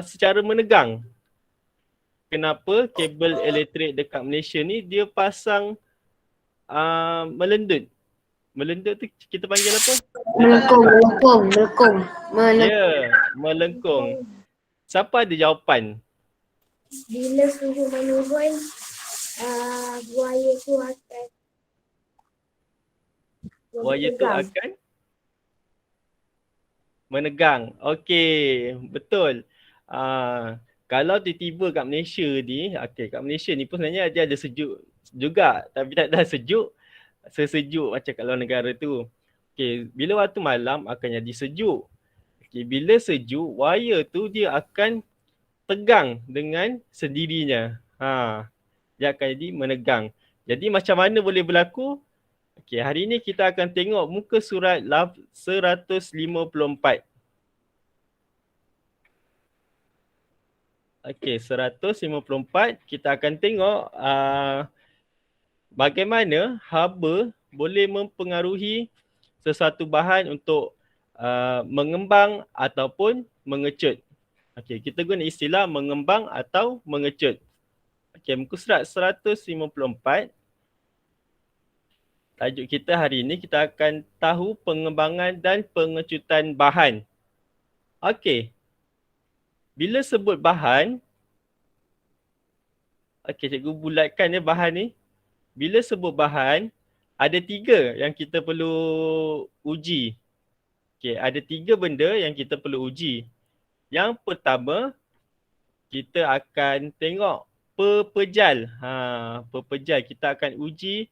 secara menegang. Kenapa kabel elektrik dekat Malaysia ni dia pasang melendut. Melendut tu kita panggil apa? Melengkung. Ya, melengkung. Siapa ada jawapan? Bila suhu menurun, buaya tu akan Wire tu akan menegang. Okey, betul. Kalau tiba-tiba kat Malaysia ni, kat Malaysia ni pun sebenarnya dia ada sejuk juga, tapi tak ada sesejuk macam kat luar negara tu. Okey, bila waktu malam akan jadi sejuk. Okey, bila sejuk, wire tu dia akan tegang dengan sendirinya. Dia akan jadi menegang. Jadi macam mana boleh berlaku? Okey, hari ni kita akan tengok muka surat 154. Okey, 154 kita akan tengok bagaimana haba boleh mempengaruhi sesuatu bahan untuk mengembang ataupun mengecut. Okey, kita guna istilah mengembang atau mengecut. Okey, muka surat 154. Tajuk kita hari ini kita akan tahu pengembangan dan pengecutan bahan. Okey. Bila sebut bahan, cikgu bulatkan bahan ni. Bila sebut bahan, ada 3 yang kita perlu uji. Ada 3 benda yang kita perlu uji. Yang pertama, kita akan tengok pepejal. Pepejal. Kita akan uji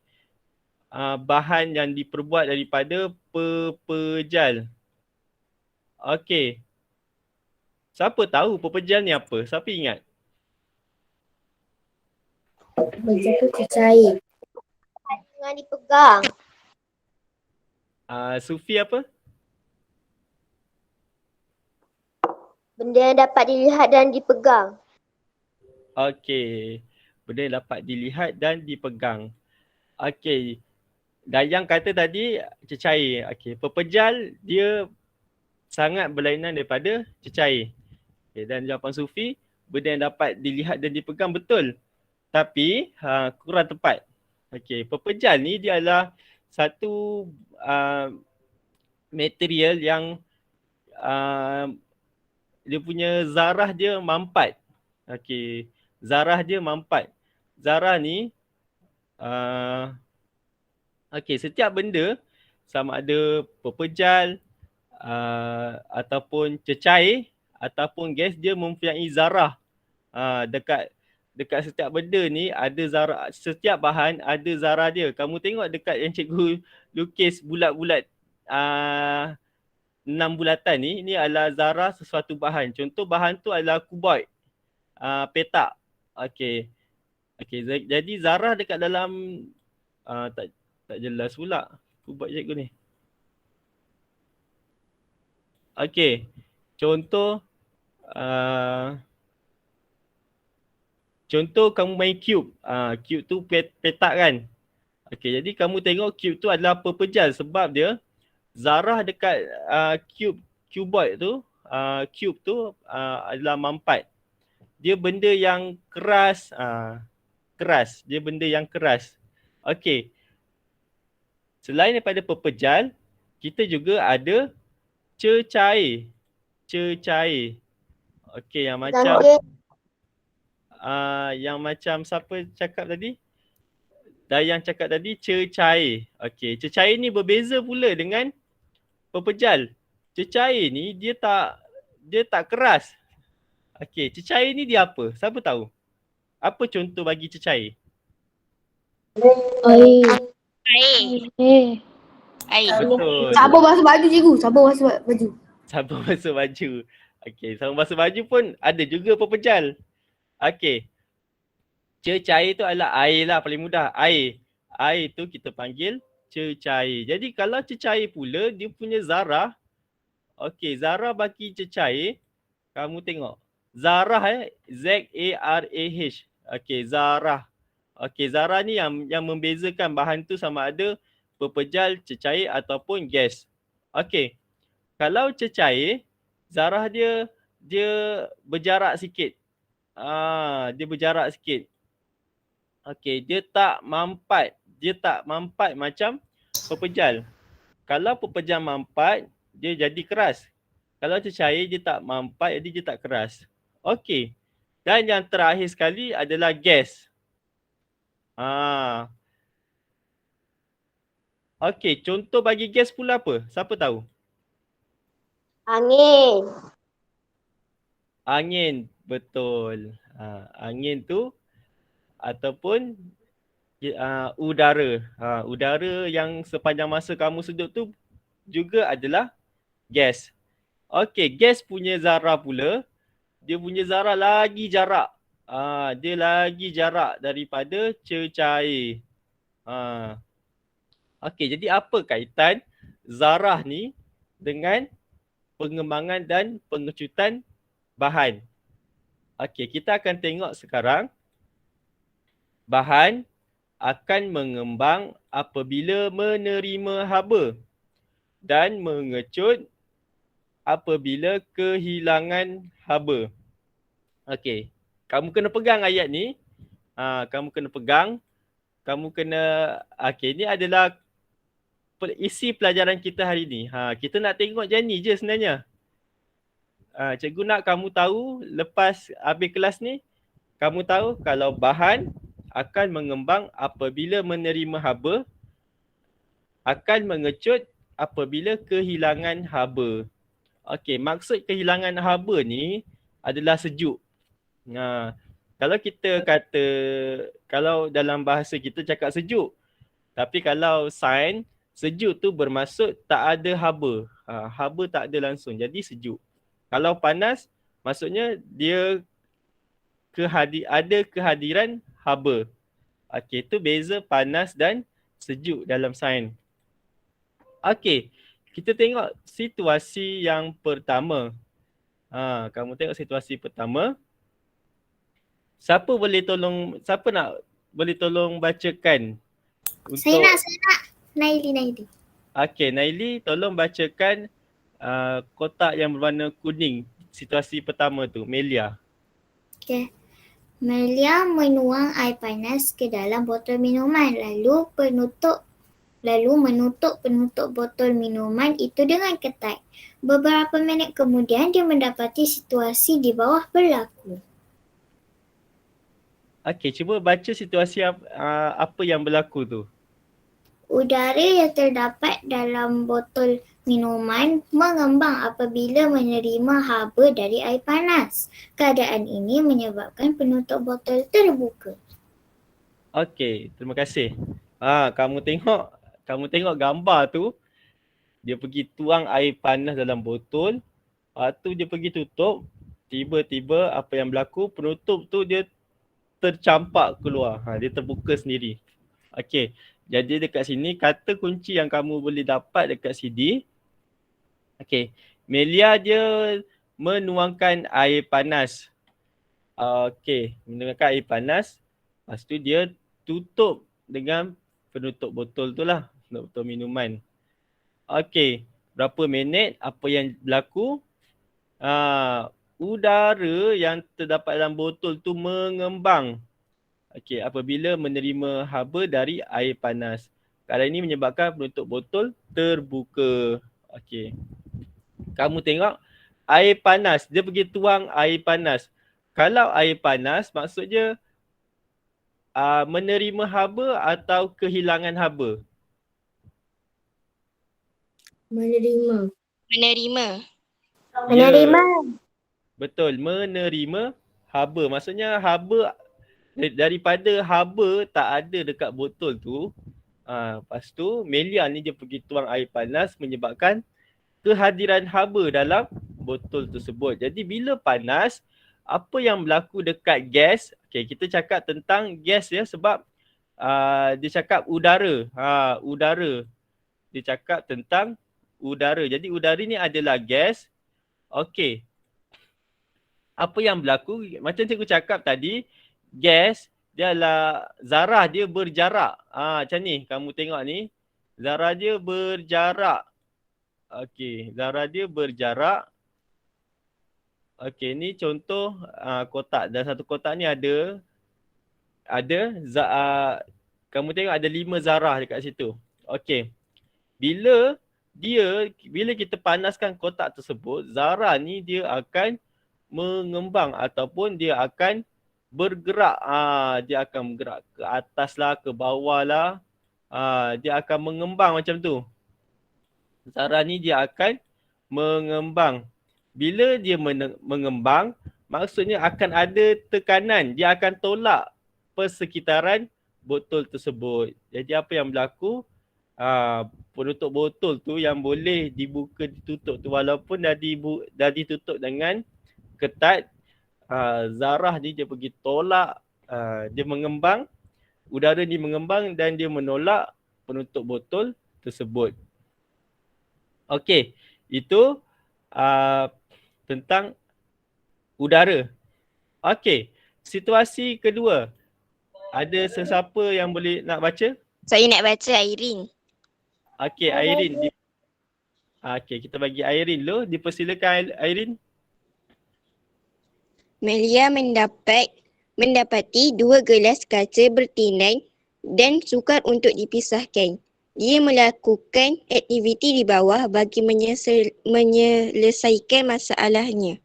bahan yang diperbuat daripada pepejal. Okey. Siapa tahu pepejal ni apa? Siapa ingat? Pepejal tu cecair. Dengan dipegang. Sufi apa? Benda yang dapat dilihat dan dipegang. Okey. Benda yang dapat dilihat dan dipegang. Okey. Dayang kata tadi cecair. Okey. Pepejal dia sangat berlainan daripada cecair. Okay, dan jawapan Sufi, benda yang dapat dilihat dan dipegang betul. Tapi kurang tepat. Okey, pepejal ni dia adalah satu material yang dia punya zarah dia mampat. Okey, zarah dia mampat. Zarah ni setiap benda sama ada pepejal ataupun cecair ataupun gas, dia mempunyai zarah. Dekat setiap benda ni ada zarah, setiap bahan ada zarah dia. Kamu tengok dekat yang cikgu lukis bulat-bulat 6 bulatan ni adalah zarah sesuatu bahan. Contoh bahan tu adalah kuboid, petak. Okey. Jadi zarah dekat dalam tak jelas pula kuboid cikgu ni. Okey. Contoh kamu main cube. Cube tu petak kan. Okey, jadi kamu tengok cube tu adalah pepejal sebab dia zarah dekat cuboid tu, cube tu adalah mampat. Dia benda yang keras, Dia benda yang keras. Okey. Selain daripada pepejal, kita juga ada cecair. Okey, yang macam siapa cakap tadi? Dayang cakap tadi cecair. Okey, cecair ni berbeza pula dengan pepejal. Cecair ni dia tak keras. Okey, cecair ni dia apa? Siapa tahu? Apa contoh bagi cecair? Air. Betul. Sabun basuh baju cikgu. Sabun basuh baju. Okey, sabun basuh baju pun ada juga pepejal. Okey. Cecair tu adalah air lah, paling mudah. Air tu kita panggil cecair. Jadi kalau cecair pula dia punya zarah. Okey, zarah bagi cecair, kamu tengok. Zarah Z-A-R-A-H. Okey, zarah. Okey, zarah ni yang membezakan bahan tu sama ada pepejal, cecair ataupun gas. Okey. Kalau cecair, zarah dia dia berjarak sikit. Dia berjarak sikit. Okey, dia tak mampat. Dia tak mampat macam pepejal. Kalau pepejal mampat, dia jadi keras. Kalau cecair, dia tak mampat, jadi dia tak keras. Okey. Dan yang terakhir sekali adalah gas. Okey, contoh bagi gas pula apa? Siapa tahu? Angin. Angin, betul. Angin tu ataupun udara. Udara yang sepanjang masa kamu seduh tu juga adalah gas. Okey, gas punya zarah pula, dia punya zarah lagi jarak. Dia lagi jarak daripada cecair. Okey, jadi apa kaitan zarah ni dengan pengembangan dan pengecutan bahan? Okey, kita akan tengok sekarang bahan akan mengembang apabila menerima haba dan mengecut apabila kehilangan haba. Okey, kamu kena pegang ayat ni. Kamu kena pegang. Kamu kena, okey, ni adalah isi pelajaran kita hari ni. Kita nak tengok je ni je sebenarnya. Cikgu nak kamu tahu lepas habis kelas ni, kamu tahu kalau bahan akan mengembang apabila menerima haba, akan mengecut apabila kehilangan haba. Okey, maksud kehilangan haba ni adalah sejuk. Kalau kita kata, kalau dalam bahasa kita cakap sejuk, tapi kalau sains, sejuk tu bermaksud tak ada haba. Haba tak ada langsung, jadi sejuk. Kalau panas, maksudnya dia ada kehadiran haba. Okey, itu beza panas dan sejuk dalam sains. Okey, kita tengok situasi yang pertama. Kamu tengok situasi pertama. Siapa boleh tolong bacakan? Saya nak. Naili. Okey, Naili tolong bacakan kotak yang berwarna kuning. Situasi pertama tu, Melia. Okay. Melia menuang air panas ke dalam botol minuman lalu menutup penutup botol minuman itu dengan ketat. Beberapa minit kemudian dia mendapati situasi di bawah berlaku. Okey, cuba baca situasi apa yang berlaku tu. Udara yang terdapat dalam botol minuman mengembang apabila menerima haba dari air panas. Keadaan ini menyebabkan penutup botol terbuka. Okey, terima kasih. Kamu tengok gambar tu, dia pergi tuang air panas dalam botol, lepas tu dia pergi tutup, tiba-tiba apa yang berlaku, penutup tu dia tercampak keluar. Dia terbuka sendiri. Okey, jadi dekat sini kata kunci yang kamu boleh dapat dekat CD. Okey, Melia dia menuangkan air panas. Okey, menuangkan air panas. Lepas tu dia tutup dengan penutup botol tu lah. Botol minuman. Okey, berapa minit apa yang berlaku? Udara yang terdapat dalam botol tu mengembang. Okey, apabila menerima haba dari air panas. Keadaan ini menyebabkan penutup botol terbuka. Okey. Kamu tengok air panas, dia pergi tuang air panas. Kalau air panas maksudnya menerima haba atau kehilangan haba? Menerima. Menerima. Betul, menerima haba. Maksudnya haba, daripada haba tak ada dekat botol tu. Lepas tu Melia ni dia pergi tuang air panas menyebabkan kehadiran haba dalam botol tersebut. Jadi bila panas, apa yang berlaku dekat gas? Okay, kita cakap tentang gas ya, sebab dia cakap udara. Udara. Dia cakap tentang udara. Jadi udara ni adalah gas. Okey. Apa yang berlaku? Macam cikgu cakap tadi, gas dia adalah zarah dia berjarak. Macam ni, kamu tengok ni. Zarah dia berjarak. Okey, zarah dia berjarak. Okey, ni contoh kotak. Dalam satu kotak ni ada kamu tengok ada 5 zarah dekat situ. Okey. Bila kita panaskan kotak tersebut, zarah ni dia akan mengembang ataupun dia akan bergerak. Dia akan bergerak ke atas lah, ke bawah lah. Dia akan mengembang macam tu. Zarah ni dia akan mengembang. Bila dia mengembang, maksudnya akan ada tekanan. Dia akan tolak persekitaran botol tersebut. Jadi apa yang berlaku? Penutup botol tu yang boleh dibuka ditutup tu walaupun dah ditutup dengan ketat, zarah ni dia pergi tolak, dia mengembang, udara ni mengembang dan dia menolak penutup botol tersebut. Okey, itu tentang udara. Okey, situasi kedua. Ada sesiapa yang boleh nak baca? Saya nak baca Airin. Okey, Airin. Okey, kita bagi Airin dulu. Dipersilakan Airin. Melia mendapati 2 gelas kaca bertindai dan sukar untuk dipisahkan. Dia melakukan aktiviti di bawah bagi menyelesaikan masalahnya.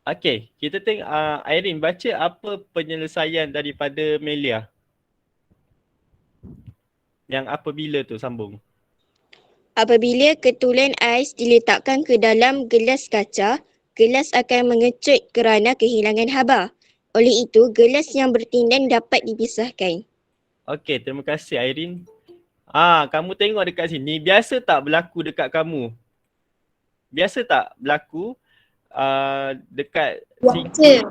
Okey, kita tengok Airin baca apa penyelesaian daripada Melia. Yang apabila tu sambung. Apabila ketulan ais diletakkan ke dalam gelas kaca, gelas akan mengecut kerana kehilangan haba. Oleh itu, gelas yang bertindan dapat dipisahkan. Okey, terima kasih Airin. Kamu tengok dekat sini, biasa tak berlaku dekat kamu? Biasa tak berlaku dekat sini?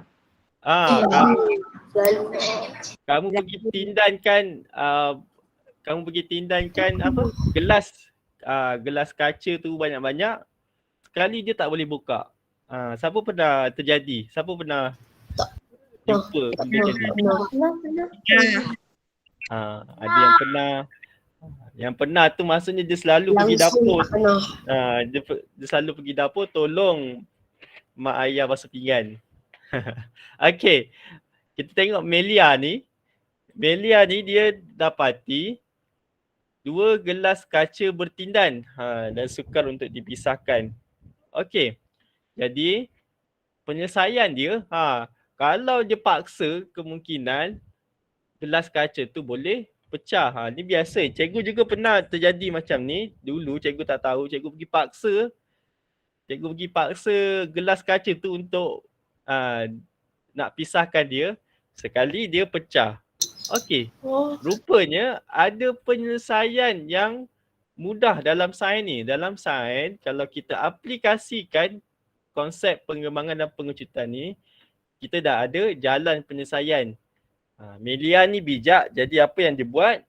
Kamu pergi tindankan apa? Gelas kaca tu banyak-banyak, sekali dia tak boleh buka. Siapa pernah terjadi? Siapa pernah jumpa benda macam ada yang pernah. Yang pernah tu maksudnya dia selalu pergi dapur. Dia selalu pergi dapur tolong mak ayah basuh pinggan. Okey. Kita tengok Melia ni. Melia ni dia dapati 2 gelas kaca bertindan dan sukar untuk dipisahkan. Okey. Jadi penyelesaian dia, kalau dia paksa, kemungkinan gelas kaca tu boleh pecah. Ni biasa. Cikgu juga pernah terjadi macam ni. Dulu cikgu tak tahu, cikgu pergi paksa gelas kaca tu untuk nak pisahkan dia. Sekali dia pecah. Okey. Rupanya ada penyelesaian yang mudah dalam sains ni. Dalam sains, kalau kita aplikasikan konsep pengembangan dan pengecutan ni, kita dah ada jalan penyelesaian. Melia ni bijak, jadi apa yang dia buat?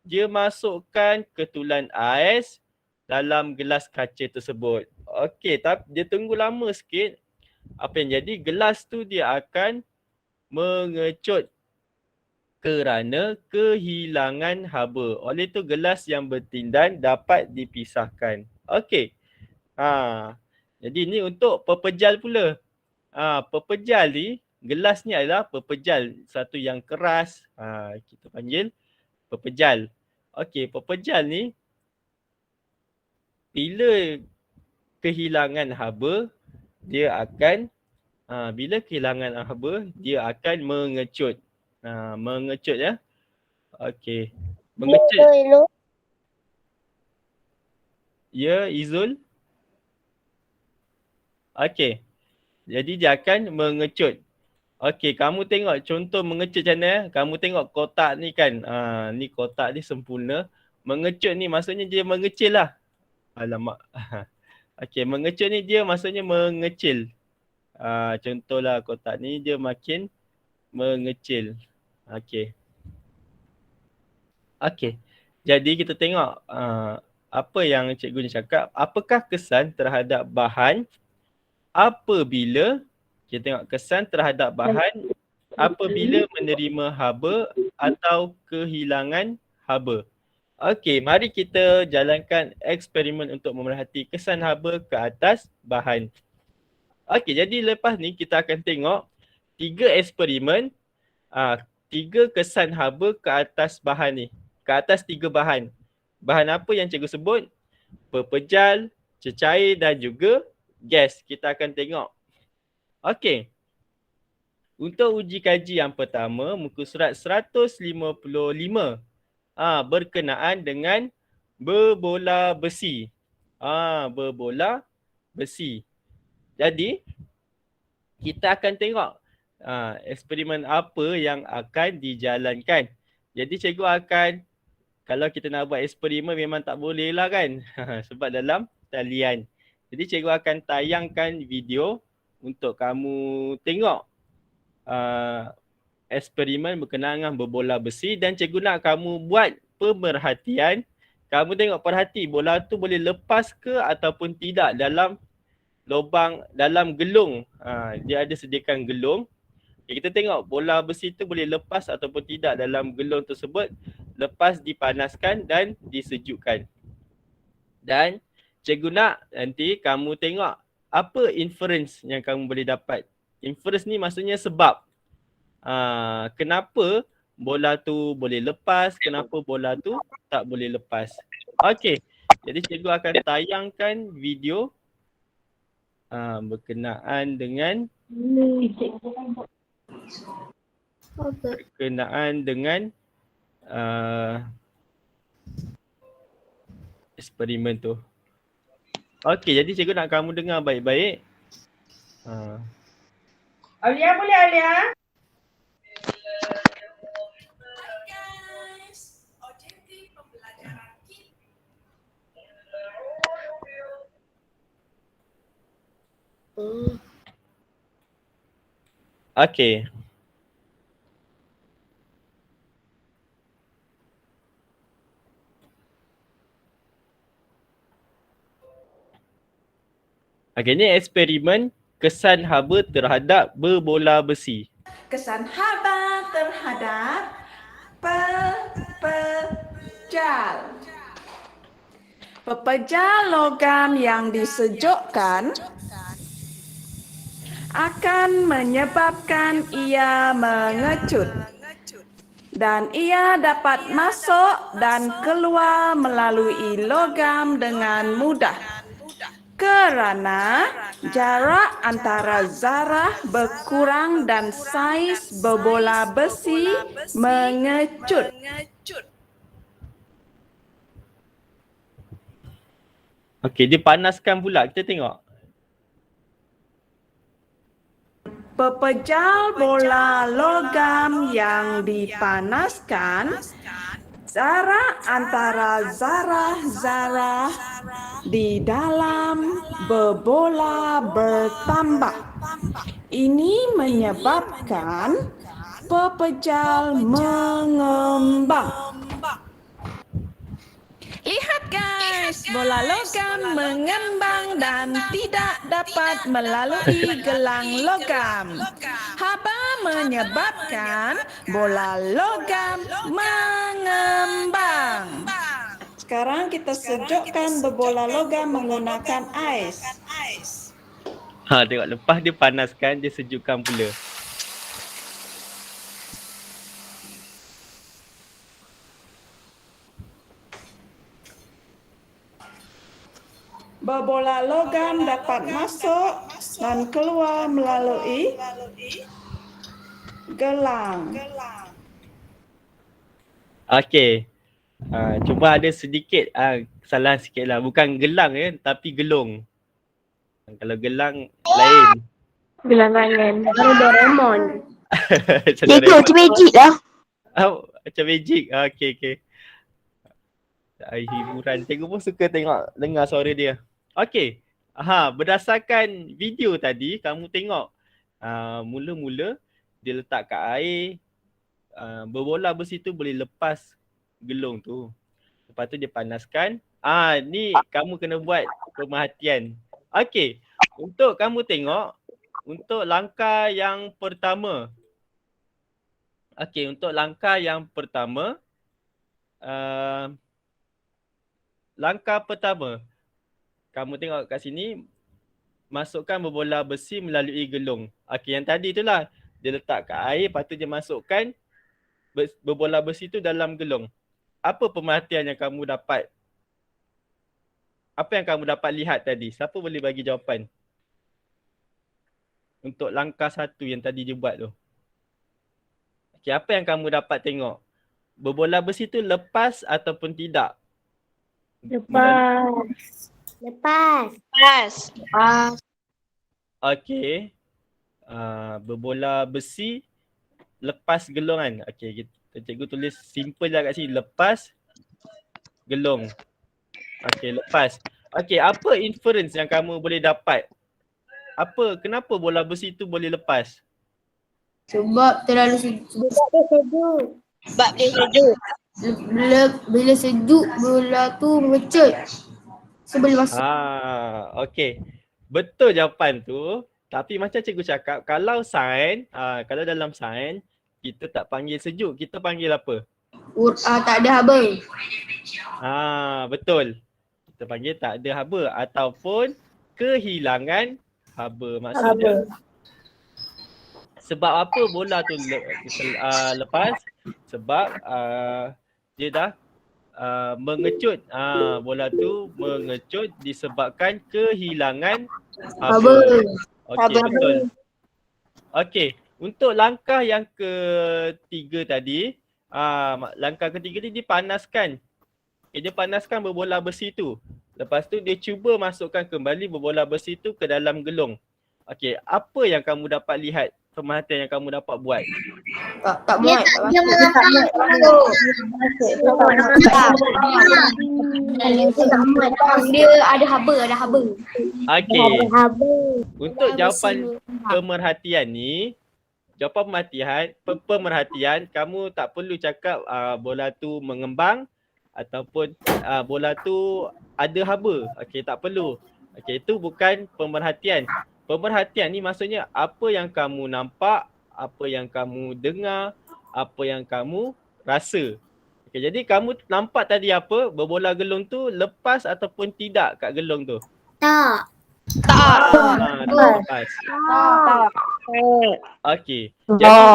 Dia masukkan ketulan ais dalam gelas kaca tersebut. Okey, tapi dia tunggu lama sikit. Apa yang jadi? Gelas tu dia akan mengecut kerana kehilangan haba. Oleh itu gelas yang bertindan dapat dipisahkan. Okey. Jadi ni untuk pepejal pula. Pepejal ni, gelas ni adalah pepejal, satu yang keras. Kita panggil pepejal. Okey, pepejal ni bila kehilangan haba, dia akan mengecut. Mengecut ya. Okey. Mengecut. Ya, Izul. Okey. Jadi dia akan mengecut. Okey, kamu tengok contoh mengecut macam mana. Kamu tengok kotak ni kan. Ni kotak ni sempurna. Mengecut ni maksudnya dia mengecil lah. Alamak. Okey, mengecut ni dia maksudnya mengecil. Contohlah kotak ni dia makin mengecil. Okey. Okey. Jadi kita tengok apa yang cikgu ni cakap. Apakah kesan terhadap bahan apabila kita tengok kesan terhadap bahan apabila menerima haba atau kehilangan haba. Okey, mari kita jalankan eksperimen untuk memerhati kesan haba ke atas bahan. Okey, jadi lepas ni kita akan tengok 3 eksperimen, 3 kesan haba ke atas bahan ni. Ke atas 3 bahan. Bahan apa yang cikgu sebut? Pepejal, cecair dan juga gas. Kita akan tengok. Okey. Untuk uji kaji yang pertama, muka surat 155. Berkenaan dengan berbola besi. Berbola besi. Jadi, kita akan tengok eksperimen apa yang akan dijalankan. Jadi, cikgu akan, kalau kita nak buat eksperimen memang tak boleh lah kan. Sebab dalam talian. Jadi, cikgu akan tayangkan video untuk kamu tengok eksperimen berkenaan dengan berbola besi dan cikgu nak kamu buat pemerhatian. Kamu tengok, perhati bola tu boleh lepas ke ataupun tidak dalam lubang, dalam gelung. Dia ada sediakan gelung. Okay, kita tengok bola besi tu boleh lepas ataupun tidak dalam gelung tersebut lepas dipanaskan dan disejukkan. Dan cikgu nak nanti kamu tengok apa inference yang kamu boleh dapat. Inference ni maksudnya sebab. Kenapa bola tu boleh lepas, kenapa bola tu tak boleh lepas. Okey, jadi cikgu akan tayangkan video berkenaan dengan eksperimen tu. Okey, jadi cikgu nak kamu dengar baik-baik. Alia boleh Alia? Okey. Okey, ni eksperimen kesan haba terhadap berbola besi. Kesan haba terhadap pepejal. Pepejal logam yang disejukkan akan menyebabkan ia mengecut dan ia dapat masuk dan keluar melalui logam dengan mudah kerana jarak antara zarah berkurang dan saiz berbola besi mengecut. Okey, dipanaskan pula. Kita tengok. Pepejal bola logam yang dipanaskan, jarak antara zarah-zarah di dalam berbola bertambah. Ini menyebabkan pepejal mengembang. Lihat guys, bola logam mengembang dan tidak dapat melalui gelang logam. Haba menyebabkan bola logam mengembang. Sekarang kita sejukkan berbola logam menggunakan ais. Tengok, lepas dia panaskan, dia sejukkan pula. Berbola logam dapat masuk dan keluar melalui gelang. Okey. Cuma ada sedikit kesalahan sikit lah. Bukan gelang ya, tapi gelung. Kalau gelang lain. Gelang tangan. Baru Doraemon. Cikgu, Macam magic lah. Macam magic. Okey. Hiburan. Cikgu pun suka dengar suara dia. Okey. Berdasarkan video tadi, kamu tengok mula-mula dia letak kat air, berbola besi tu boleh lepas gelung tu. Lepas tu dia panaskan. Ni kamu kena buat pemerhatian. Okey. Untuk kamu tengok, untuk langkah yang pertama. Okey, untuk langkah yang pertama, langkah pertama, kamu tengok kat sini, masukkan berbola besi melalui gelung. Okey, yang tadi itulah. Dia letak kat air, lepas tu dia masukkan berbola besi tu dalam gelung. Apa pemerhatian yang kamu dapat? Apa yang kamu dapat lihat tadi? Siapa boleh bagi jawapan? Untuk langkah 1 yang tadi dia buat tu. Okey, apa yang kamu dapat tengok? Berbola besi tu lepas ataupun tidak? Lepas. Okey. Berbola besi lepas gelung kan? Okey, cikgu tulis simple lah kat sini. Lepas gelung. Okey, lepas. Okey, apa inference yang kamu boleh dapat? Kenapa bola besi tu boleh lepas? Sebab terlalu sejuk. Sebab dia sejuk. Bila sejuk, bola tu mengecut. Sebelum masuk. Okey. Betul jawapan tu. Tapi macam cikgu cakap, kalau kalau dalam sains, kita tak panggil sejuk, kita panggil apa? Tak ada haba. Betul. Kita panggil tak ada haba ataupun kehilangan haba. Maksudnya sebab apa bola tu lepas? Sebab dia dah mengecut. Bola tu mengecut disebabkan kehilangan haba. Okey, betul. Okey, untuk langkah yang ketiga tadi, langkah ketiga ni dipanaskan. Dia panaskan berbola besi tu. Lepas tu dia cuba masukkan kembali berbola besi tu ke dalam gelung. Okey, apa yang kamu dapat lihat? Pemerhatian yang kamu dapat buat? Tak muat. Dia Dia ada haba. Okey. Untuk jawapan pemerhatian ni, pemerhatian, kamu tak perlu cakap bola tu mengembang ataupun bola tu ada haba. Okey, tak perlu. Okey, itu bukan pemerhatian. Pemerhatian ni maksudnya apa yang kamu nampak, apa yang kamu dengar, apa yang kamu rasa. Okey, jadi kamu nampak tadi apa? Berbola gelung tu lepas ataupun tidak kat gelung tu? Tak. Lepas. Okey. Jadi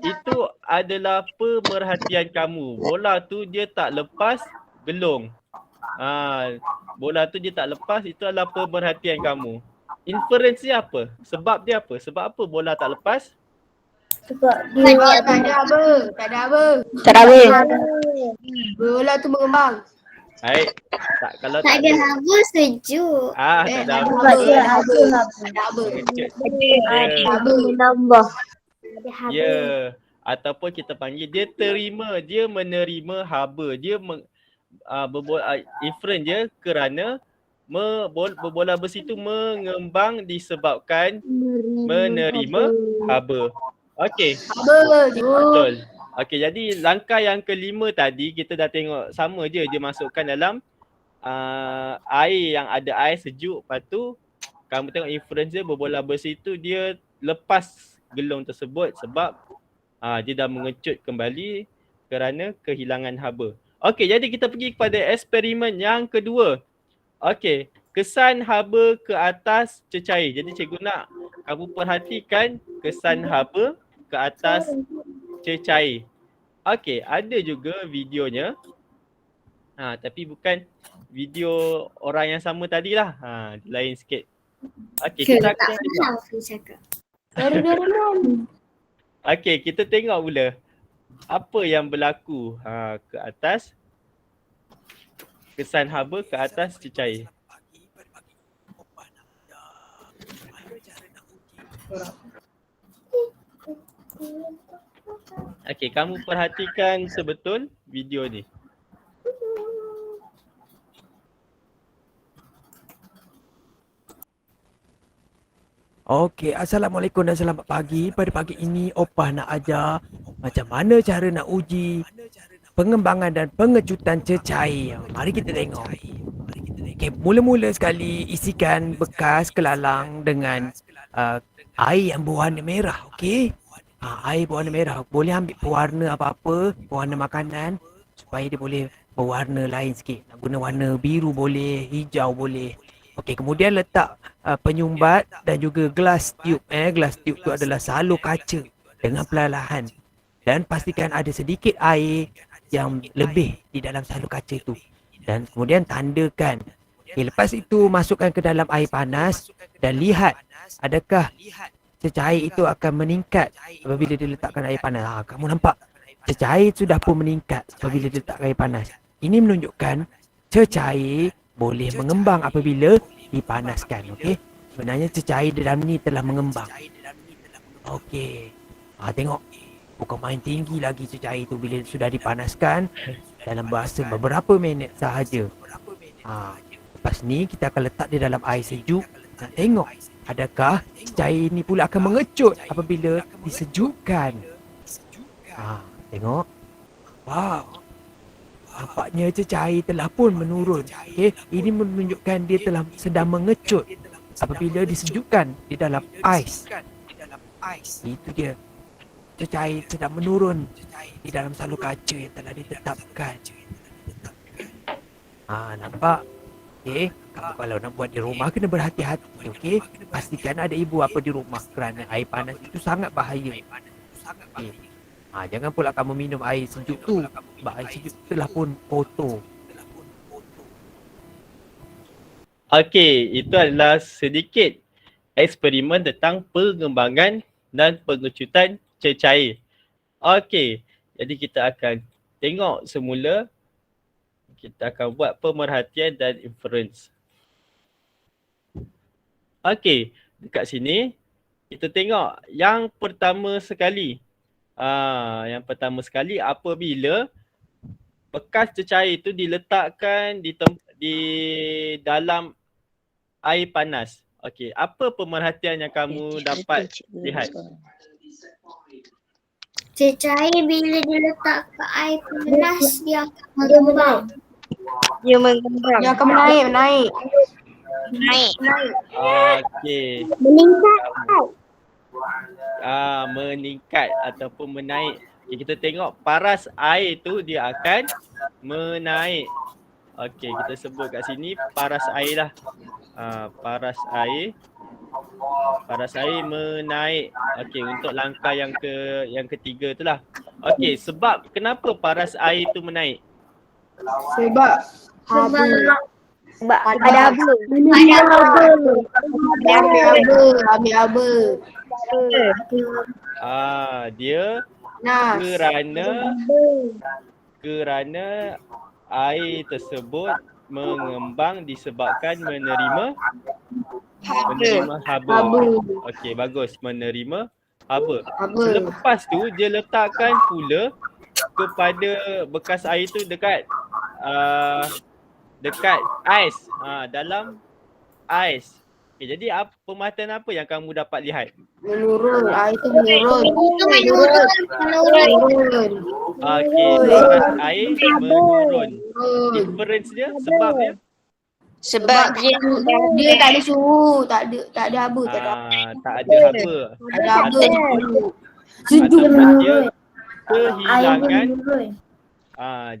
itu adalah pemerhatian kamu. Bola tu dia tak lepas gelung. Bola tu dia tak lepas, itu adalah pemerhatian kamu. Inference dia apa? Sebab dia apa? Sebab apa bola tak lepas? Sebab dia tak ada haba. Bola tu mengembang. Baik. Kalau Tak ada haba sejuk. tak ada Sebab dia haba. Haba menambah. Ya. Ataupun kita panggil dia menerima haba. Dia inference dia kerana berbola besi itu mengembang disebabkan menerima haba. Okey. Betul. Okey, jadi langkah yang kelima tadi kita dah tengok sama je, dia masukkan dalam air yang ada air sejuk. Lepas tu kamu tengok inference dia berbola besi itu dia lepas gelung tersebut sebab dia dah mengecut kembali kerana kehilangan haba. Okey, jadi kita pergi kepada eksperimen yang kedua. Okey, kesan haba ke atas cecair. Jadi cikgu nak kamu perhatikan kesan haba ke atas cecair. Okey, ada juga videonya. Tapi bukan video orang yang sama tadilah. Lain sikit. Okey, kita akan tengok. Okey, kita tengok pula apa yang berlaku ke atas kesan haba ke atas cecair. Okey, kamu perhatikan sebetul video ni. Okey, Assalamualaikum dan selamat pagi. Pada pagi ini Opah nak ajar macam mana cara nak uji pengembangan dan pengecutan cecair. Mari kita tengok. Okey, mula-mula sekali isikan bekas kelalang dengan air yang berwarna merah. Okey. Air berwarna merah. Boleh ambil pewarna apa-apa, pewarna makanan supaya dia boleh berwarna lain sikit. Nak guna warna biru boleh, hijau boleh. Okey, kemudian letak penyumbat dan juga gelas tube. Gelas tube tu adalah salur kaca dengan perlahan. Dan pastikan ada sedikit air yang lebih di dalam salur kaca tu. Dan kemudian tandakan. Okay, lepas itu masukkan ke dalam air panas dan lihat adakah cecair itu akan meningkat apabila diletakkan air panas. Kamu nampak cecair sudah pun meningkat apabila diletakkan air panas. Ini menunjukkan cecair boleh mengembang apabila dipanaskan. Okey. Sebenarnya cecair dalam ni telah mengembang. Okey. Tengok. Bukan main tinggi lagi cecair tu bila sudah dipanaskan dalam masa beberapa minit sahaja. Lepas ni kita akan letak di dalam air sejuk. Nak tengok adakah cecair ni pula akan mengecut apabila disejukkan. Tengok. Wow. Nampaknya cecair telah pun menurun. Okay? Ini menunjukkan dia telah sedang mengecut apabila disejukkan di dalam ais. Itu dia. Cecair sedang menurun di dalam salur kaca yang telah ditetapkan. Nampak? Okay? Kamu kalau nak buat di rumah kena berhati-hati. Okay? Pastikan ada ibu bapa di rumah kerana air panas itu sangat bahaya. Okay? Jangan pula kamu minum air sejuk tu. Sebab air sejuk telah pun kotor. Okey, itu adalah sedikit eksperimen tentang pengembangan dan pengecutan cecair. Okey, jadi kita akan tengok semula. Kita akan buat pemerhatian dan inference. Okey, dekat sini kita tengok yang pertama sekali. Yang pertama sekali apabila bekas cecair itu diletakkan di dalam air panas. Okey, apa pemerhatian yang kamu dapat lihat? Cecair bila diletak ke air panas dia akan mengembang. Dia mengembang. Dia akan menaik. Okey. Meningkat. Meningkat ataupun menaik. Okay, kita tengok paras air tu dia akan menaik. Okey, kita sebut kat sini paras air lah. Paras air menaik. Okey, untuk langkah yang ketiga tu lah. Okey, sebab kenapa paras air tu menaik? Sebab Ada abu. Ambil haba. Dia Nas. kerana air tersebut mengembang disebabkan menerima haba. Okey, bagus. Menerima haba. Selepas tu dia letakkan pula kepada bekas air tu dekat ais. Dalam ais. Okay, jadi pemerhatian apa yang kamu dapat lihat? Menurun. Air tu menurun. Okey, bekas air menurun. Inference dia, sebab dia? Sebab Dia tak ada suhu. Tak ada haba. Tak ada haba. Ada haba. Ataupun dia kehilangan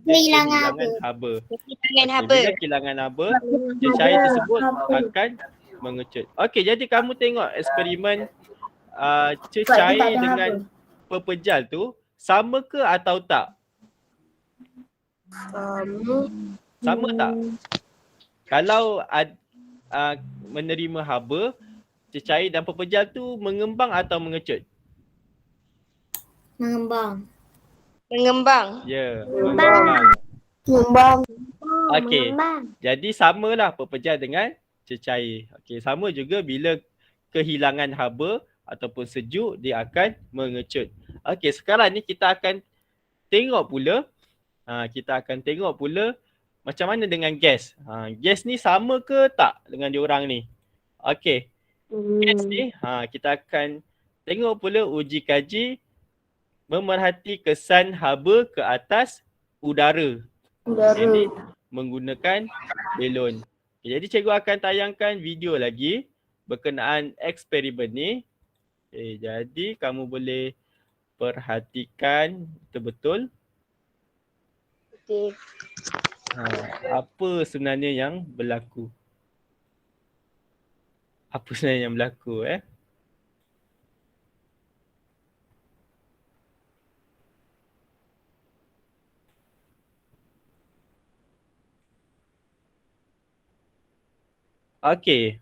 Kehilangan haba. kehilangan haba. Bila kehilangan haba, cecair tersebut akan mengecut. Okey, jadi kamu tengok eksperimen cecair dengan pepejal tu sama ke atau tak? Sama tak? Kalau menerima haba, cecair dan pepejal tu mengembang atau mengecut? Mengembang. Ya, mengembang. Okey. Jadi samalah pepejal dengan cecair. Okey, sama juga bila kehilangan haba ataupun sejuk dia akan mengecut. Okey, sekarang ni kita akan tengok pula macam mana dengan gas. Gas ni sama ke tak dengan diorang ni? Okey. Gas ni kita akan tengok pula uji kaji memerhati kesan haba ke atas udara. Ini menggunakan belon. Okay, jadi cikgu akan tayangkan video lagi berkenaan eksperimen ni. Okay, jadi kamu boleh perhatikan betul-betul. Okey. Apa sebenarnya yang berlaku. apa sebenarnya yang berlaku Okey.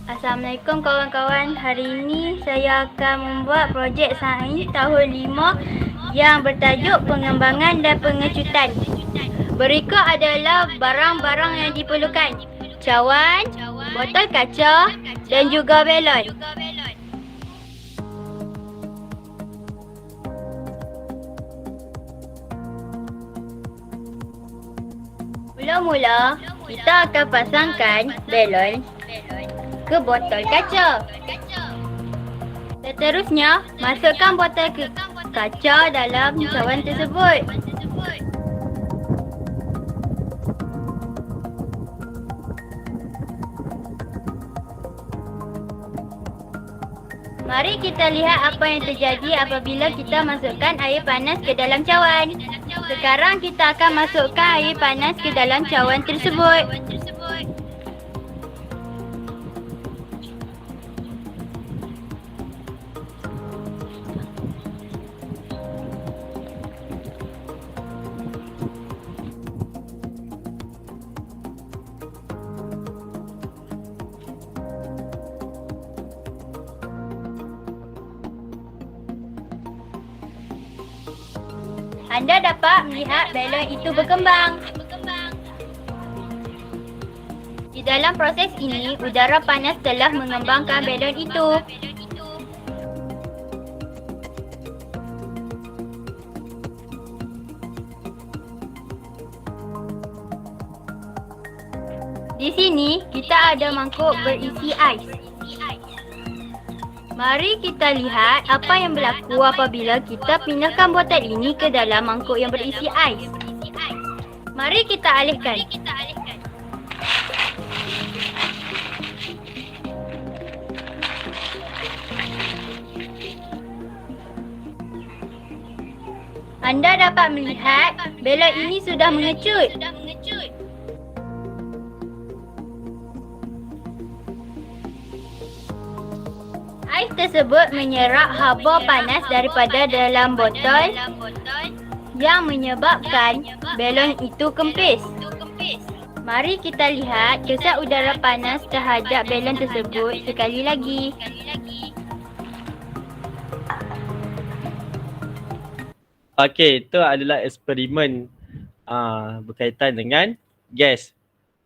Assalamualaikum kawan-kawan. Hari ini saya akan membuat projek sains tahun 5 yang bertajuk pengembangan dan pengecutan. Berikut adalah barang-barang yang diperlukan. Cawan, botol kaca dan juga belon. Mula-mula, kita akan pasangkan belon ke botol kaca. Seterusnya, masukkan botol kaca dalam cawan tersebut. Mari kita lihat apa yang terjadi apabila kita masukkan air panas ke dalam cawan. Sekarang kita akan masukkan air panas ke dalam cawan tersebut. Anda dapat melihat belon itu berkembang. Di dalam proses ini, udara panas telah mengembangkan belon itu. Di sini, kita ada mangkuk berisi ais. Mari kita lihat apa yang berlaku apabila kita pindahkan botol ini ke dalam mangkuk yang berisi ais. Mari kita alihkan. Anda dapat melihat belon ini sudah mengecut. Ais tersebut menyerap haba panas daripada dalam botol yang menyebabkan belon itu kempis. Mari kita lihat kesan udara panas terhadap belon tersebut sekali lagi. Okey, itu adalah eksperimen berkaitan dengan gas.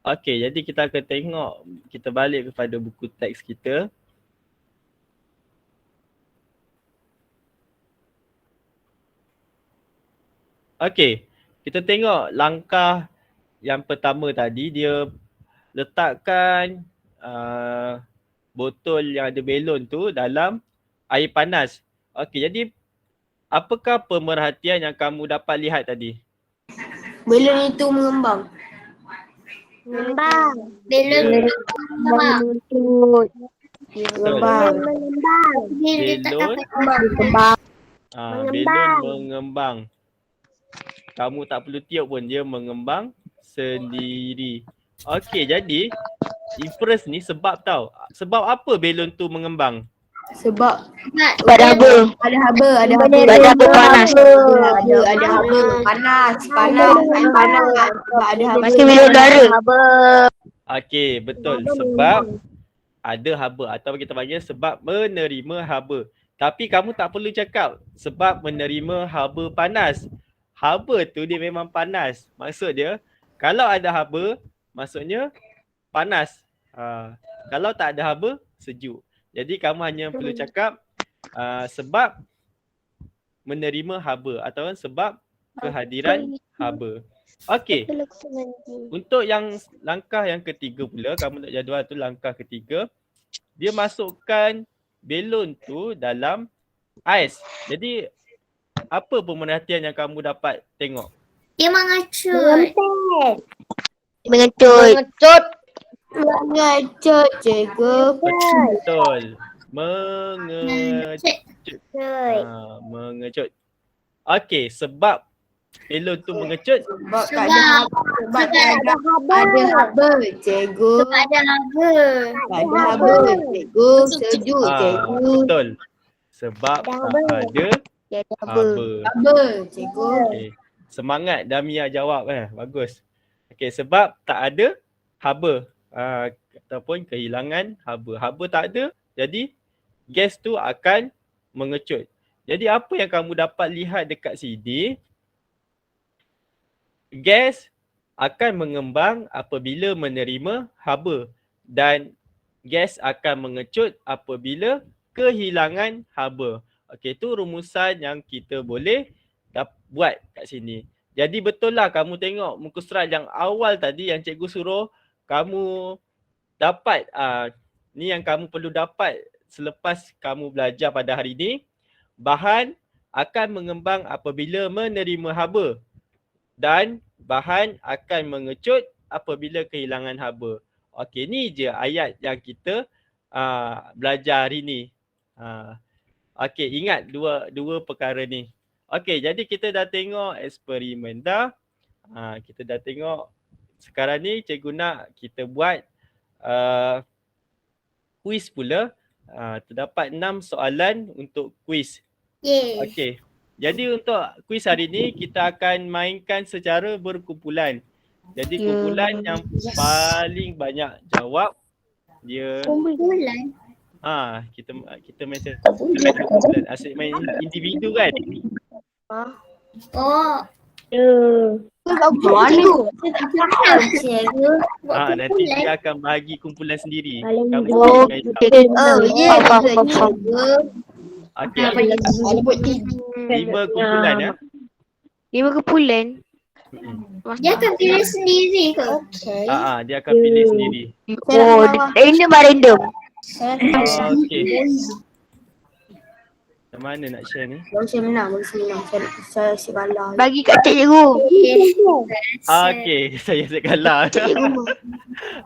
Okey, jadi kita akan tengok, kita balik kepada buku teks kita. Okey, kita tengok langkah yang pertama tadi, dia letakkan botol yang ada belon tu dalam air panas. Okey, jadi apakah pemerhatian yang kamu dapat lihat tadi? Belon itu mengembang. Mengembang. Belon mengembang. Mengembang. Dia letakkan Mengembang. Belon mengembang. Kamu tak perlu tiup pun, dia mengembang sendiri. Okey, jadi inference ni sebab tau. Sebab apa belon tu mengembang? Sebab Ada haba. ada haba, ada haba. Ada haba panas. Ada haba panas. Sebab ada haba. Masih minum udara. Okey, betul. Sebab ada haba atau kita panggil sebab menerima haba. Tapi kamu tak perlu cakap sebab menerima haba panas. Haba tu dia memang panas. Maksud dia, kalau ada haba, maksudnya panas. Kalau tak ada haba, sejuk. Jadi kamu hanya perlu cakap sebab menerima haba atau sebab kehadiran haba. Okey. Untuk yang langkah yang ketiga pula, kamu nak jadual tu langkah ketiga. Dia masukkan belon tu dalam ais. Jadi apa pemerhatian yang kamu dapat tengok? Dia mengecut. Mengecut. Mengecut, cikgu. Betul. Mengecut. Mengecut. Okey, sebab Pelon tu mengecut. Sebab tak ada sebab tak ada haba, cikgu. Sebab ada haba. Tak ada haba, cikgu. Sejuk, cikgu. Betul. Sebab tak ada haba. Haba, cikgu. Okey. Semangat Damia jawab bagus. Okey, sebab tak ada haba ataupun kehilangan haba. Haba tak ada, jadi gas tu akan mengecut. Jadi apa yang kamu dapat lihat dekat sini, gas akan mengembang apabila menerima haba dan gas akan mengecut apabila kehilangan haba. Okey, itu rumusan yang kita boleh buat kat sini. Jadi betul lah kamu tengok muka surat yang awal tadi yang cikgu suruh kamu dapat, ni yang kamu perlu dapat selepas kamu belajar pada hari ini. Bahan akan mengembang apabila menerima haba dan bahan akan mengecut apabila kehilangan haba. Okey, ni je ayat yang kita belajar hari ni. Okey, ingat dua perkara ni. Okey, jadi kita dah tengok eksperimen dah. Kita dah tengok. Sekarang ni cikgu nak kita buat kuis pula. Terdapat 6 soalan untuk kuis. Okey. Jadi untuk kuis hari ni kita akan mainkan secara berkumpulan. Jadi kumpulan yang paling banyak jawab dia Kumpulan. kita main kumpulan. Asyik main individu kan? Oh. Mana? Cikgu. Nanti dia akan bahagi kumpulan sendiri. Kamu main okey. 5 kumpulan ya. 5 kumpulan. Dia akan pilih sendiri ke? Dia akan pilih sendiri. Random. Okey. Macam mana nak share ni? Saya menang. Saya kalah. Bagi kat cikgu. Okey, saya kalah.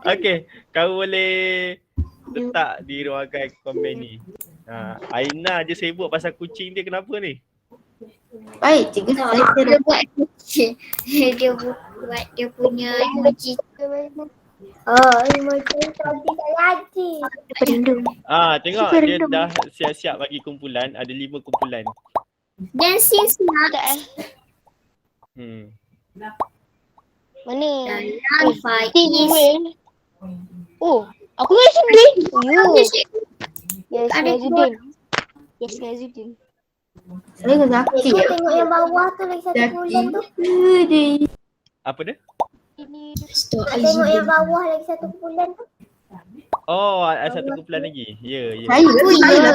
Okey, kamu boleh letak di ruangan komen ni. Aina je sibuk pasal kucing dia, kenapa ni? Baik, cikgu saya Dia buat kucing. Dia buat dia punya emoji. Emoji tadi tak lagi. Perindung. Tengok dia dah siap-siap bagi kumpulan. Ada 5 kumpulan. Dancing Snacks. Mana? Dalam Faiz. Oh, aku dah sedih. Yes, Ada Nazudin. Yes, Nazudin. Saya kena sakit. Tengok yang bawah tu lagi satu bulan tu. Apa dia? Tengok yang bawah lagi satu bulan tu. Oh, ada satu kumpulan lagi. Ya.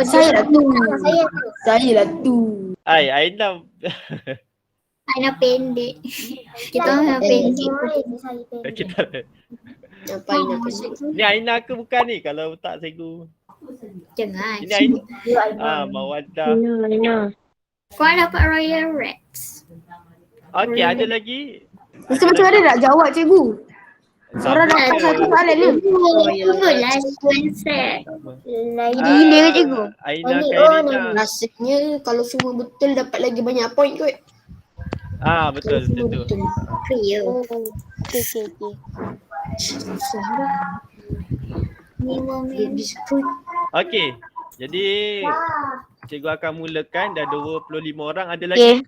Saya lah tu. Aina Aina pendek. Kita orang pendek. kita. Ni Aina ke bukan ni? Kalau tak cikgu. Jangan. Ini Aina. Mawadah. Kau dapat Royal Rex. Okey, ada lagi. Macam mana nak jawab, cikgu? Seorang dapat satu soalan ni. Kumpulan konsep. Gila ke cikgu? Aina Kairina. Rasanya kalau semua betul dapat lagi banyak point kot. Betul. Rio. Okay. Okey. Jadi cikgu akan mulakan, dah 25 orang. Ada lagi?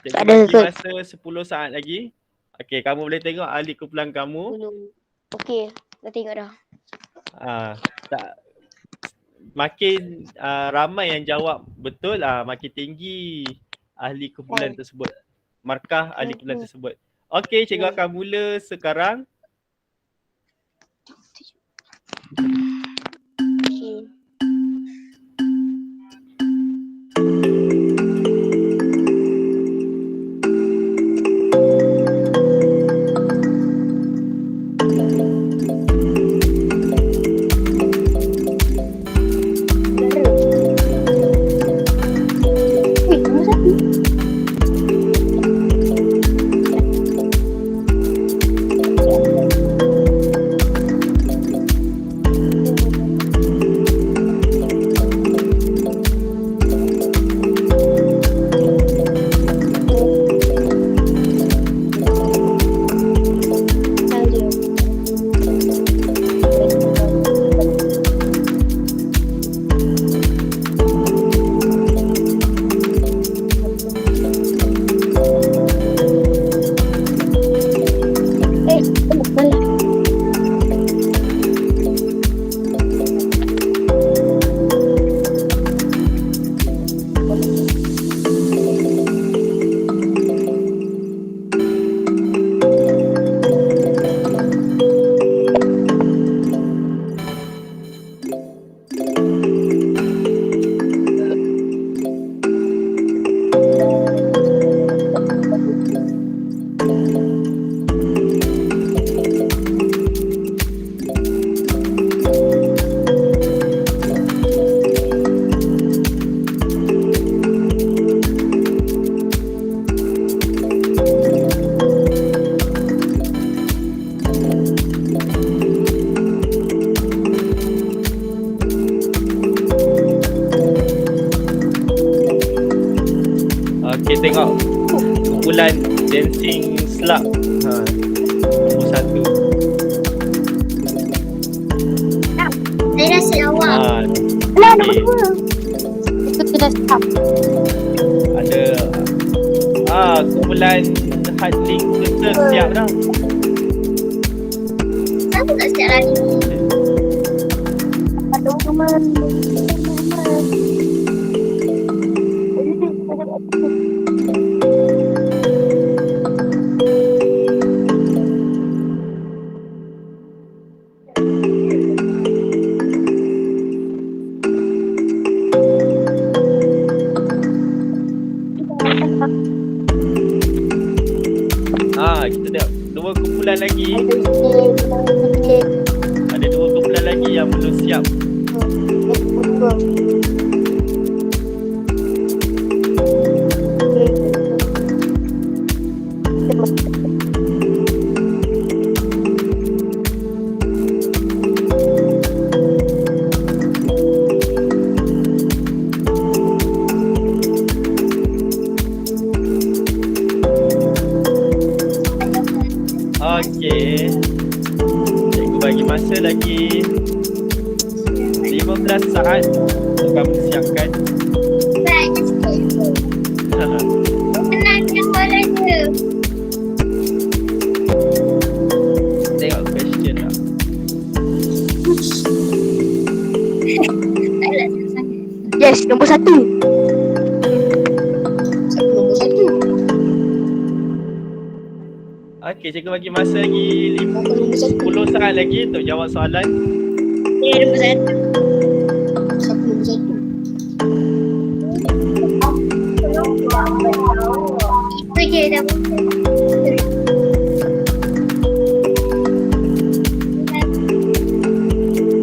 Cikgu bagi masa 10 saat lagi. Okey, kamu boleh tengok ahli kumpulan kamu. Okey, dah tengok dah. Makin ramai yang jawab betul, makin tinggi ahli kumpulan tersebut. Markah ahli kumpulan tersebut. Okey, cikgu akan mula sekarang. dancing slug. Nombor 1. Saya rasa awak. Lah, Okey. nombor 2. Itu tidak siap. Ada kumpulan Hardlink Center siap dah. Siapa tak siap lagi? Ada teman. Kita dah 2 kumpulan lagi. Okey. Ada 2 kumpulan lagi yang belum siap. Okey. Cikgu bagi masa lagi 15 saat untuk kamu siapkan. Banyak sikit. Tenangkan bolanya. Tengok question tak. Taklah sangat. Yes, nombor 1. Nombor 1. Okey, cikgu bagi masa lagi 10 saat lagi untuk jawab soalan. Nombor 1. Siapa nombor 1? Itu je dah.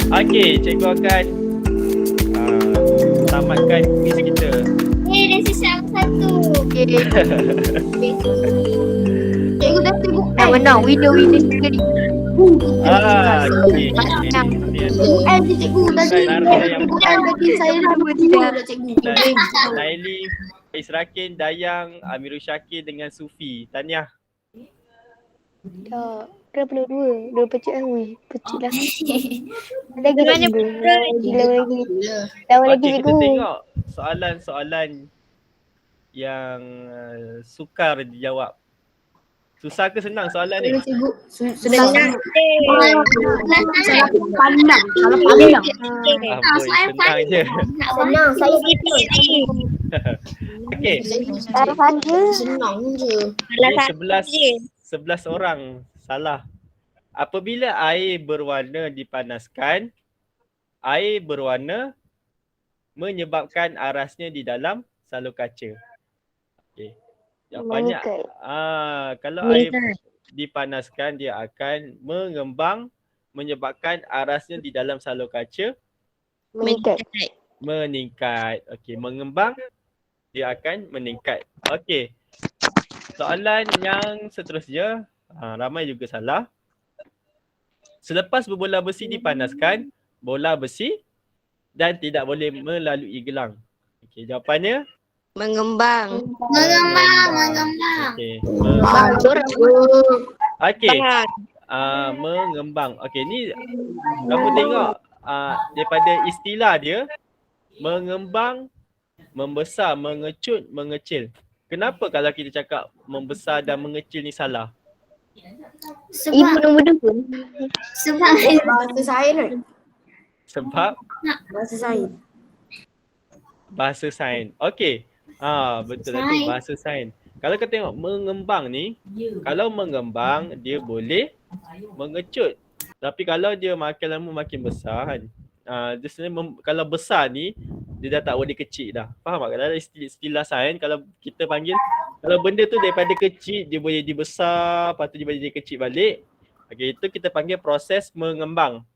Okey, cikgu akan tamatkan quiz kita. Dah sisa satu. Cikgu dah sibuk. Yang menang, winner sendiri. Okey. Cikgu tadi. Cikgu tadi saya dah berdua dah cikgu. Naili, Faiz Rakin, Dayang, Amirul Syakir dengan Sufi. Tahniah. Tak. Berapa nombor 2? 2 pecik weh. Pecik lah. Lagi Mana tak cikgu? Lawan lagi. Lawan lagi Okey, kita cikgu. tengok soalan-soalan yang sukar dijawab. Susah ke senang soalan ni? Cikgu. Senang. Salah pandang. Salah pandang. Amboi, senang je. Senang, saya Okey, Darah saja. Senang je. Salah okay, satu je. 11 orang salah. Apabila air berwarna dipanaskan, air berwarna menyebabkan arasnya di dalam salur kaca. Okey. Jawapannya kalau air dipanaskan dia akan mengembang menyebabkan arasnya di dalam salur kaca Meningkat. meningkat. Okey, mengembang dia akan meningkat. Okey. Soalan yang seterusnya, ramai juga salah. Selepas berbola besi dipanaskan, bola besi dan tidak boleh melalui gelang. Okey, jawapannya Mengembang. Mengembang. Okey. Bang. Okey. Mengembang. Okey, ni kamu tengok daripada istilah dia mengembang, membesar, mengecut, mengecil. Kenapa kalau kita cakap membesar dan mengecil ni salah? Ibu nombor 2. Sebab Bahasa sains kan? Sebab Bahasa sains. bahasa sains. Okey. Betul lah tu, bahasa sains. Kalau kita tengok mengembang ni, kalau mengembang dia boleh mengecut. Tapi kalau dia makin lama makin besar kan. Dia sebenarnya kalau besar ni dia dah tak boleh kecil dah. Faham tak? Kalau istilah sains kalau kita panggil kalau benda tu daripada kecil dia boleh dibesar, lepas tu dia boleh jadi kecil balik. Okey, itu kita panggil proses mengembang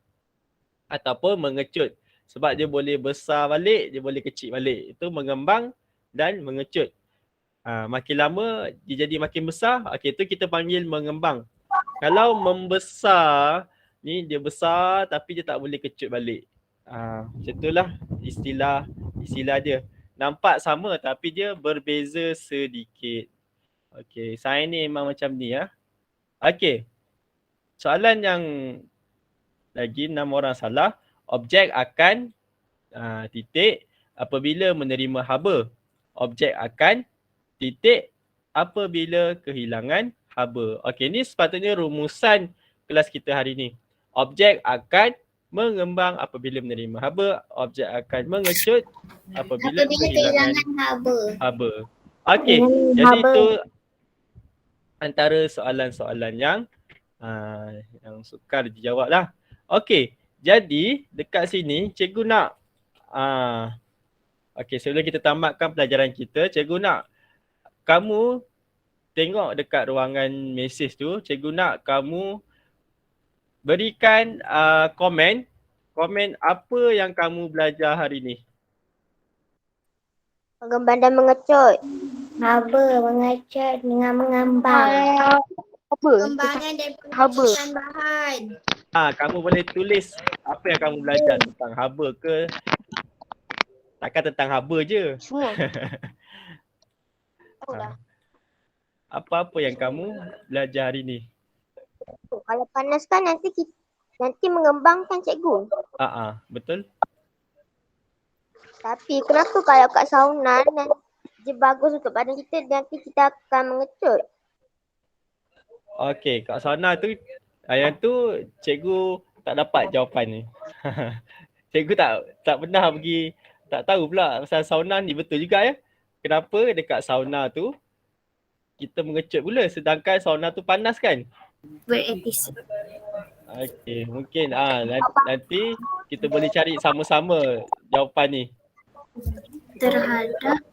ataupun mengecut. Sebab dia boleh besar balik, dia boleh kecil balik. Itu mengembang dan mengecut. Makin lama dia jadi makin besar, okey itu kita panggil mengembang. Kalau membesar ni dia besar tapi dia tak boleh kecut balik. Macam itulah istilah dia. Nampak sama tapi dia berbeza sedikit. Okey, sains ni memang macam ni ya. Okey. Soalan yang lagi 6 orang salah. Objek akan titik apabila menerima haba. Objek akan titik apabila kehilangan haba. Okey, ni sepatutnya rumusan kelas kita hari ni. Objek akan mengembang apabila menerima haba. Objek akan mengecut apabila kehilangan haba. Okey, jadi itu antara soalan-soalan yang sukar dijawab lah. Okey, jadi dekat sini cikgu nak okey, sebelum kita tamatkan pelajaran kita, cikgu nak kamu tengok dekat ruangan mesej tu, cikgu nak kamu berikan komen apa yang kamu belajar hari ni. Mengembang dan mengecut. Haba, mengecut dengan mengembang. Apa? Pengembangan dan Haba. pengecutan bahan. Kamu boleh tulis apa yang kamu belajar tentang haba ke. Takkan tentang haba je. Semua. Apa-apa yang kamu belajar hari ni. Kalau panas kan nanti mengembangkan cikgu. Betul. Tapi kenapa kalau kat sauna dia bagus untuk badan kita, nanti kita akan mengecut? Okey, kat sauna tu yang tu cikgu tak dapat jawapan ni. Cikgu tak pernah pergi, tak tahu pula pasal sauna ni betul juga ya. Kenapa dekat sauna tu kita mengecut pula sedangkan sauna tu panas kan? Beretisode. Okey, mungkin nanti kita boleh cari sama-sama jawapan ni. Terhadap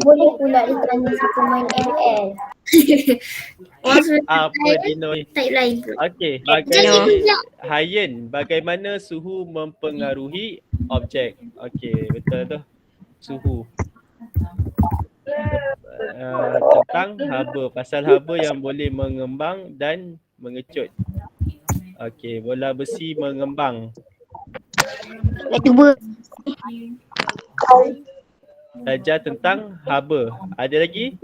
Boleh pula ditanya suplemen ML. Apa Dino? type lain pun. Okey, bagaimana suhu mempengaruhi objek? Okey, betul tu. Suhu. Tentang haba, pasal haba yang boleh mengembang dan mengecut. Okey, bola besi mengembang. Belajar tentang haba. Ada lagi?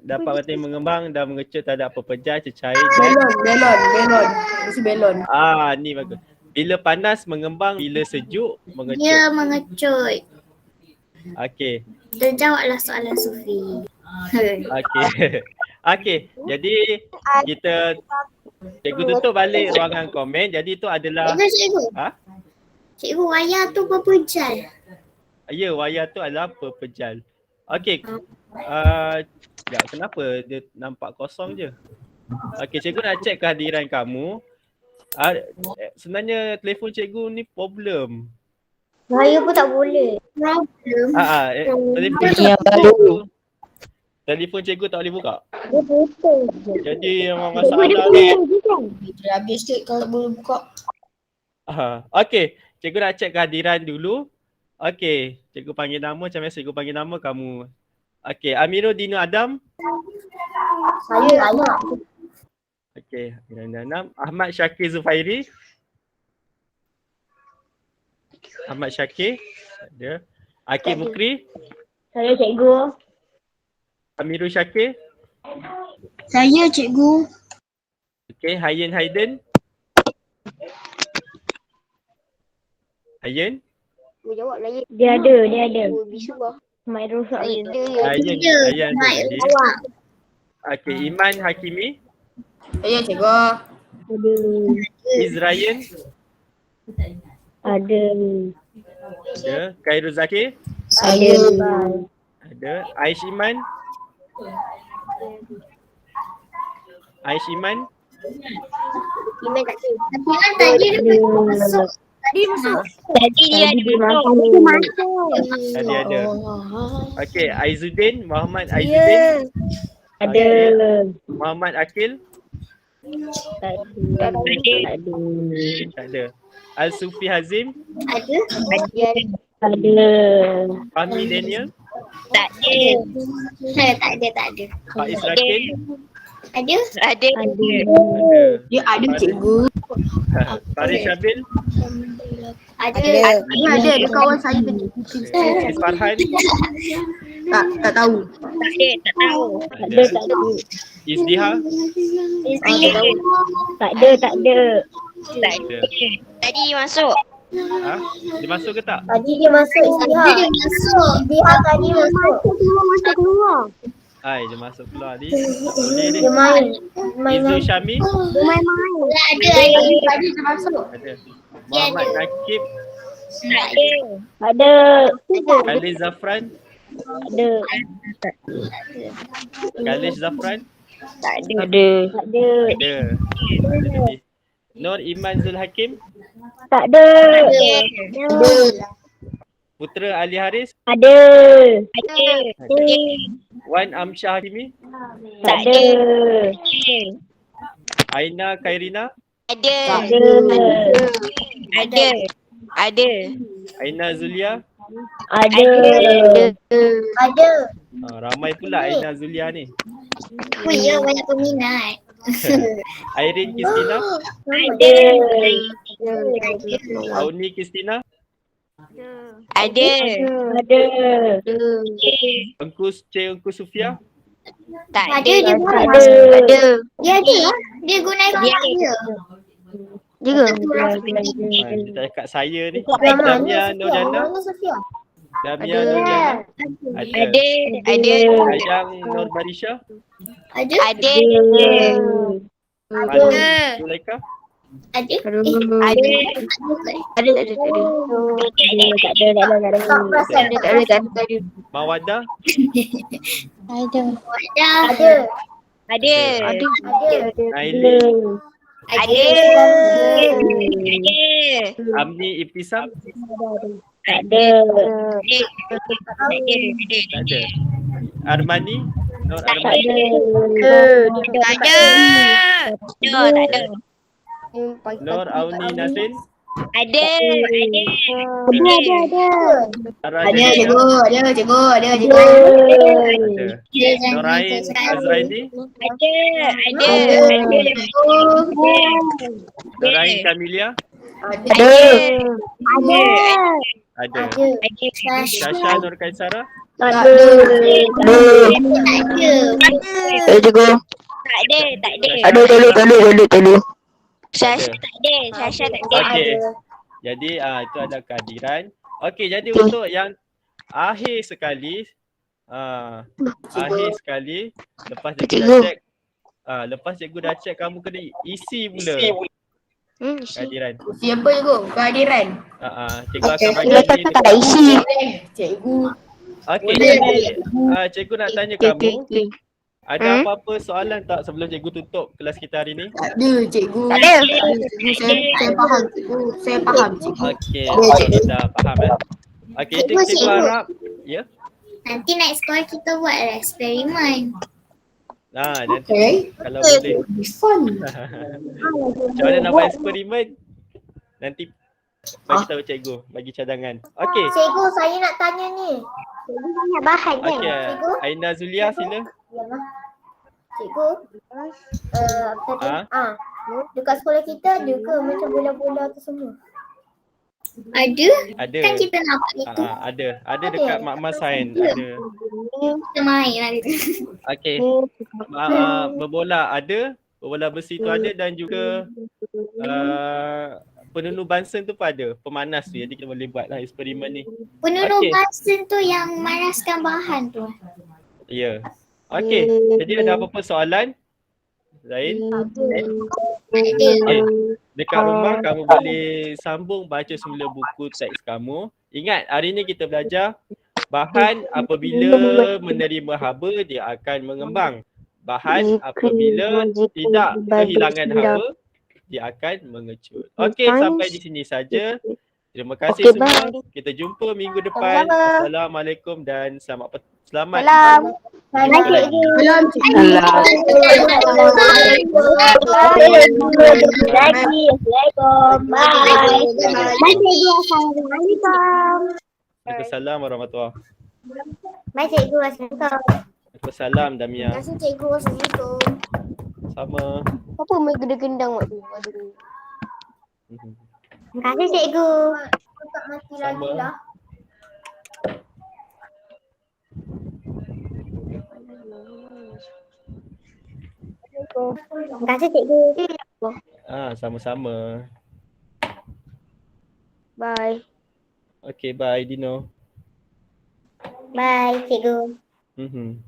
Dapat berarti mengembang dan mengecut terhadap pepejah, cecair dan Belon. Mesti belon. ni bagus. Bila panas mengembang, bila sejuk mengecut. Dia mengecut. Okey. Terjawablah soalan Sufi. Okey, jadi kita cikgu tutup balik ruangan komen. Jadi itu adalah Cikgu. Cikgu, wayar tu berpejal. ya, wayar tu adalah pepejal. Okey. Kenapa dia nampak kosong je? Okey, cikgu nak check kehadiran kamu. Sebenarnya telefon cikgu ni problem. Saya pun tak boleh. Problem. Telefon cikgu tak boleh buka. Dia betul. Jadi memang masalah ni. Dah habis tu kalau tak boleh buka. Okey, cikgu nak check kehadiran dulu. Okey, cikgu panggil nama, macam biasa cikgu panggil nama kamu. Okey, Amirul Dino Adam. Saya anak. Okey, Amirul Ahmad Syakir Zufairi. Ahmad Syakir. Ada. Akib Mukri. Saya cikgu. Amirul Syakir. Saya cikgu. Okey, Hayyan Haiden. Hayyan. Jawab lah. Dia ada. Bisu lah. Mak rosak dia. Hayyan tadi. Awak. Okey, Iman Hakimi. Saya cikgu. Izrayan. Ada. Khairul Zakir. Saya. Ada. Aish Iman. Iman tak tahu. Tapi kan tadi dia masuk. Tadi masuk. Tadi dia ada masuk. Tadi ada. Okey, Aizuddin. Muhammad Aizuddin. Ada. Muhammad Akil. Tak ada. Al-Sufi Hazim. Ada. Ada. Fahmi Daniel. Tak ada. Tak ada. Faiz Rakil. Ada. Ada. Ada. Dia ada cikgu. Farid Syabil. Ada. Ada. Dia kawan saya tadi. Aziz Farhan. Tak tahu. Tak tahu. Ada. Izdiha? Tak ada. Tak ada. Tadi masuk. Ha? Dia masuk ke tak? Tadi dia masuk Istiha. Dia masuk. Istiha tadi masuk. Hai, dia masuk keluar ni. Tak boleh ni. Dia main. Izul Syami? Ada. Tadi dia masuk. Ada. Muhammad Nakib? Ada. Khalid Zafran? Ada. Khalid Zafran? Tak ada. Ada. Ada tadi. Nur Iman Zul Hakim? Tak ada. Putera Ali Haris? Ada. Wan Amsyah Hakimi? Tak ada. Aina Khairina? Ada. Aina Zulia? Ada. Ada. Ramai pula Aina Zulia ni. Oh ya, banyak peminat. Irene Kristina? Ada. Auni Kristina? Ada. Engku Sufia? Ada dia buat. Ada. Dia ada lah. Dia gunakan otak dia. Dia tak cakap saya ni. Damia Nurjana? Damia Nurjana? Ada. Ajang Nur Barisha? Ada. Manu Zulaika? Ada. Mawada? Ada. Naili? Ada. Amni Ibtisam? Tak ada. Tak ada. Armani? Nur Armani? Tak ada. Nur Auni Nasrin? Ada. Sarah Ada Jadida? cikgu. Ada. Norain Azraini? Norain Kamilia? Ada. Syasha Nur Kaisara? Sasha tak ada. Okey. Jadi itu ada kehadiran. Okey, jadi untuk yang akhir sekali lepas cikgu dah check cikgu dah check kamu kena isi pula kehadiran. Siapa cikgu? Kehadiran. Cikgu akan bagi isi. Cikgu. Okey, jadi cikgu nak tanya kamu, ada apa-apa soalan tak sebelum cikgu tutup kelas kita hari ni? Tak ada cikgu. Saya faham cikgu. Okey, dah faham Okey, cikgu harap ya. Nanti next call kita buat eksperimen. Nanti kalau boleh. Fun. Macam mana nak buat eksperimen? Nanti bagi tahu cikgu, bagi cadangan. Okey. Cikgu, saya nak tanya ni. Cikgu banyak bahan kan? Okey. Cikgu? Aina Zulia sila. Cikgu, dekat sekolah kita ada ke macam bola-bola tu semua? Ada? Kan kita nampak itu. Ada dekat Makmal Sains ada. Kita main lah itu. Okey. Berbola ada, berbola besi tu ada dan juga penunu bansen tu pun ada. Pemanas tu, jadi kita boleh buat lah eksperimen ni. Penunu bansen tu yang manaskan bahan tu. Ya. Okey, jadi ada apa-apa soalan lain? Dekat rumah kamu boleh sambung baca semula buku teks kamu. Ingat, hari ni kita belajar bahan apabila menerima haba dia akan mengembang. Bahan apabila tidak kehilangan haba dia akan mengecut. Okey, sampai di sini saja. Terima kasih semua. Kita jumpa minggu depan. Assalamualaikum dan selamat Waalaikumsalam warahmatullahi. Baik cikgu, assalamualaikum. Waalaikumsalam Damia. Terima kasih cikgu, assalamualaikum. Sama. Apa main gendang-gendang waktu? Terima kasih cikgu. Tak mati lagi Sama. lah. Terima kasih cikgu. Sama-sama. Bye. Okay, bye Dino. Bye cikgu. Mhm.